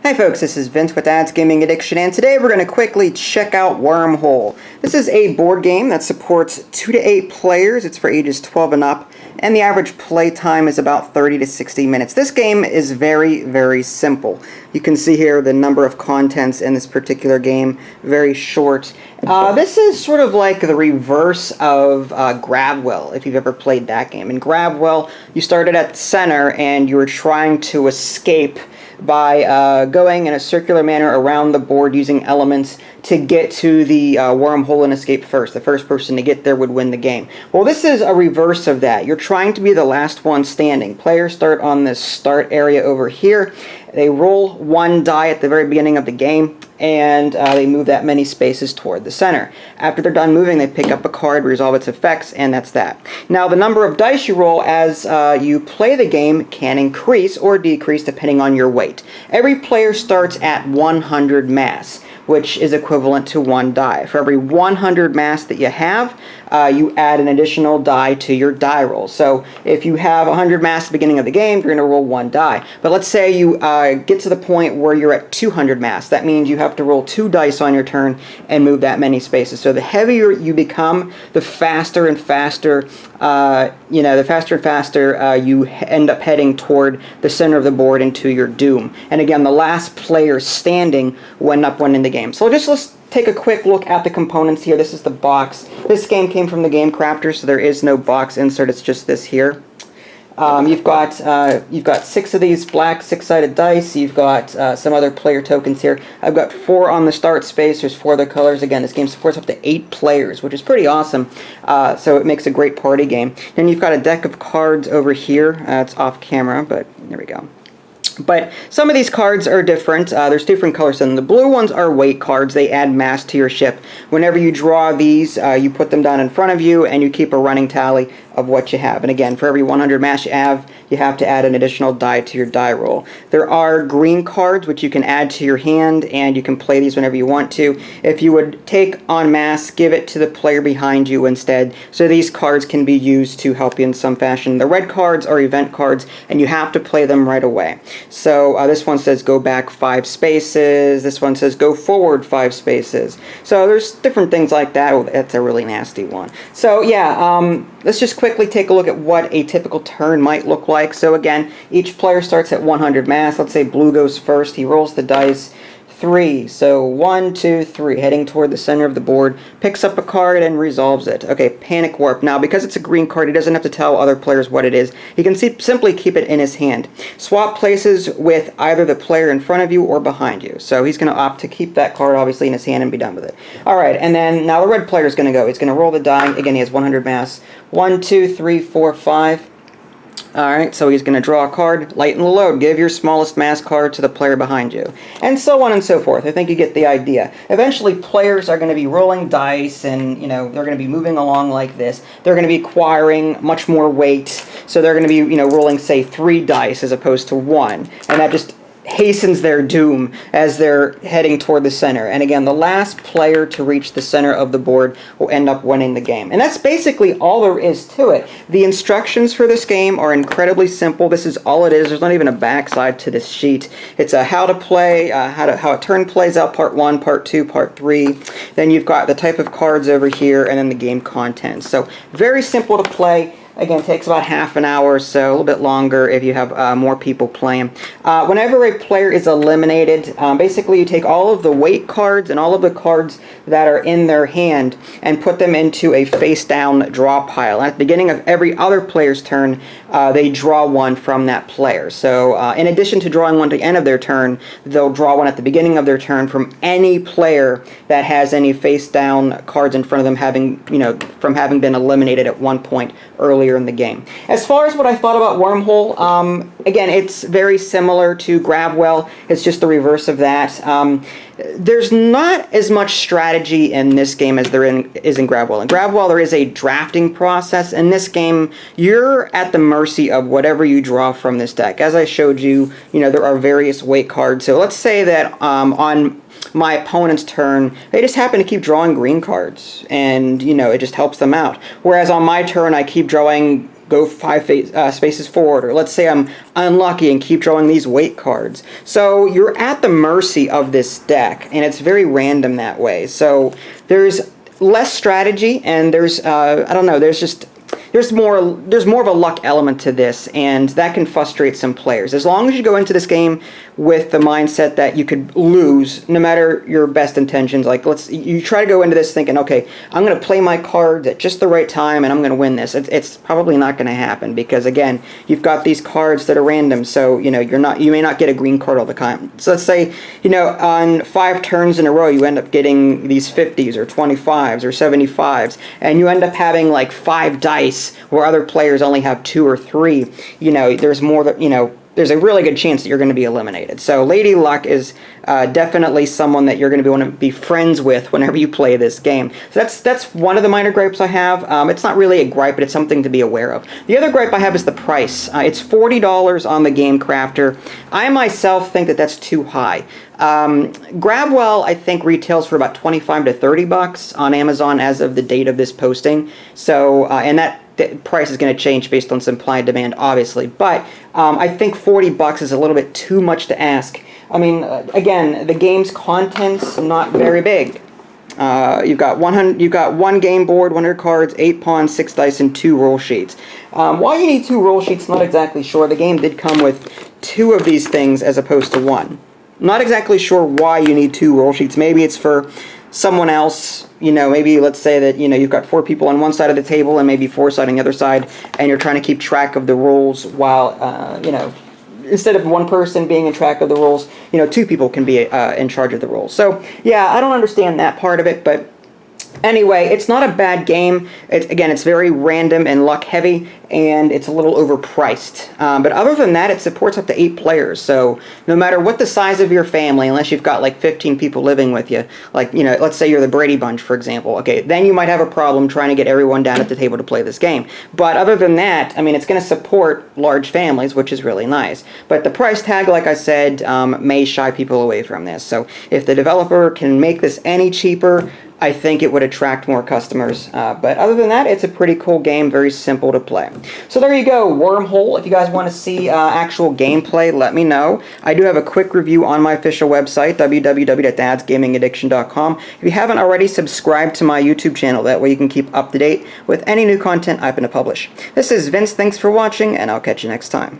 Hi folks, this is Vince with Dad's Gaming Addiction, and today we're going to quickly check out Wormhole. This is a board game that supports 2 to 8 players. It's for ages 12 and up, and the average play time is about 30 to 60 minutes. This game is very, very simple. You can see here the number of contents in this particular game, very short. This is sort of like the reverse of Grabwell, if you've ever played that game. In Grabwell, you started at the center and you were trying to escape by going in a circular manner around the board using elements to get to the wormhole and escape first. The first person to get there would win the game. Well, this is a reverse of that. You're trying to be the last one standing. Players start on this start area over here. They roll one die at the very beginning of the game, and they move that many spaces toward the center. After they're done moving, they pick up a card, resolve its effects, and that's that. Now, the number of dice you roll as you play the game can increase or decrease depending on your weight. Every player starts at 100 mass, which is equivalent to 1 die. For every 100 mass that you have, you add an additional die to your die roll. So if you have 100 mass at the beginning of the game, you're going to roll 1 die. But let's say you get to the point where you're at 200 mass. That means you have to roll 2 dice on your turn and move that many spaces. So the heavier you become, the faster and faster, you end up heading toward the center of the board into your doom. And again, the last player standing will end up winning the game. So let's take a quick look at the components here. This is the box. This game came from the Game Crafter, so there is no box insert. It's just this here. You've got 6 of these black 6-sided dice. You've got some other player tokens here. I've got 4 on the start space. There's 4 other colors. Again, this game supports up to 8 players, which is pretty awesome. So it makes a great party game. Then you've got a deck of cards over here. It's off camera, but there we go. But some of these cards are different. There's different colors in them. The blue ones are weight cards. They add mass to your ship. Whenever you draw these, you put them down in front of you, and you keep a running tally of what you have. And again, for every 100 mass you have to add an additional die to your die roll. There are green cards, which you can add to your hand, and you can play these whenever you want to. If you would take on mass, give it to the player behind you instead. So these cards can be used to help you in some fashion. The red cards are event cards, and you have to play them right away. So this one says go back 5 spaces. This one says go forward 5 spaces. So there's different things like that. Oh, that's a really nasty one. So yeah, let's just quickly take a look at what a typical turn might look like. So again, each player starts at 100 mass. Let's say blue goes first. He rolls the dice. 3. So 1, 2, 3, heading toward the center of the board, picks up a card and resolves it. Okay, Panic Warp. Now, because it's a green card, he doesn't have to tell other players what it is. He can simply keep it in his hand. Swap places with either the player in front of you or behind you. So he's going to opt to keep that card, obviously, in his hand and be done with it. All right, and then now the red player is going to go. He's going to roll the die. Again, he has 100 mass. 1, 2, 3, 4, 5. Alright, so he's going to draw a card, lighten the load, give your smallest mass card to the player behind you, and so on and so forth. I think you get the idea. Eventually, players are going to be rolling dice, and, they're going to be moving along like this. They're going to be acquiring much more weight, so they're going to be, rolling, say, 3 dice as opposed to 1, and that just hastens their doom as they're heading toward the center. And again, the last player to reach the center of the board will end up winning the game. And that's basically all there is to it. The instructions for this game are incredibly simple. This is all it is. There's not even a backside to this sheet. It's a how to play, how a turn plays out, part 1, part 2, part 3. Then you've got the type of cards over here, and then the game content. So very simple to play. Again, it takes about half an hour or so, a little bit longer if you have more people playing. Whenever a player is eliminated, basically you take all of the weight cards and all of the cards that are in their hand and put them into a face-down draw pile. At the beginning of every other player's turn, they draw one from that player. So in addition to drawing one at the end of their turn, they'll draw one at the beginning of their turn from any player that has any face-down cards in front of them from having been eliminated at one point earlier in the game. As far as what I thought about Wormhole, again, it's very similar to Grabwell. It's just the reverse of that. There's not as much strategy in this game as there is in Grabwell. In Grabwell, there is a drafting process. In this game, you're at the mercy of whatever you draw from this deck. As I showed you, there are various weight cards. So let's say that on my opponent's turn, they just happen to keep drawing green cards, and it just helps them out. Whereas on my turn, I keep drawing go 5 spaces forward, or let's say I'm unlucky and keep drawing these wait cards. So you're at the mercy of this deck, and it's very random that way. So there's less strategy, and there's I don't know, there's more of a luck element to this, and that can frustrate some players. As long as you go into this game with the mindset that you could lose, no matter your best intentions, like you try to go into this thinking, okay, I'm going to play my cards at just the right time, and I'm going to win this. It's probably not going to happen, because again, you've got these cards that are random, so you may not get a green card all the time. So let's say on 5 turns in a row, you end up getting these 50s or 25s or 75s, and you end up having like 5 dice where other players only have 2 or 3. There's more that there's a really good chance that you're going to be eliminated. So Lady Luck is definitely someone that you're going to want to be friends with whenever you play this game. So that's one of the minor gripes I have. It's not really a gripe, but it's something to be aware of. The other gripe I have is the price. It's $40 on the Game Crafter. I myself think that that's too high. Grabwell, I think, retails for about $25 to $30 on Amazon as of the date of this posting. So, and that the price is going to change based on supply and demand, obviously. But I think $40 is a little bit too much to ask. I mean, again, the game's content's not very big. You've got one game board, 100 cards, 8 pawns, 6 dice, and 2 roll sheets. Why you need 2 roll sheets, not exactly sure. The game did come with 2 of these things as opposed to 1. Not exactly sure why you need 2 roll sheets. Maybe it's for someone else, maybe let's say that, you've got 4 people on one side of the table and maybe 4 on the other side, and you're trying to keep track of the rolls while, instead of one person being in track of the rolls, 2 people can be in charge of the rolls. So, yeah, I don't understand that part of it, but anyway, it's not a bad game. It's very random and luck heavy, and it's a little overpriced. But other than that, it supports up to 8 players. So no matter what the size of your family, unless you've got like 15 people living with you, like, let's say you're the Brady Bunch, for example, okay, then you might have a problem trying to get everyone down at the table to play this game. But other than that, I mean, it's going to support large families, which is really nice. But the price tag, like I said, may shy people away from this. So if the developer can make this any cheaper, I think it would attract more customers. But other than that, it's a pretty cool game, very simple to play. So there you go, Wormhole. If you guys want to see actual gameplay, let me know. I do have a quick review on my official website, www.dadsgamingaddiction.com. If you haven't already, subscribe to my YouTube channel. That way you can keep up to date with any new content I happen to publish. This is Vince. Thanks for watching, and I'll catch you next time.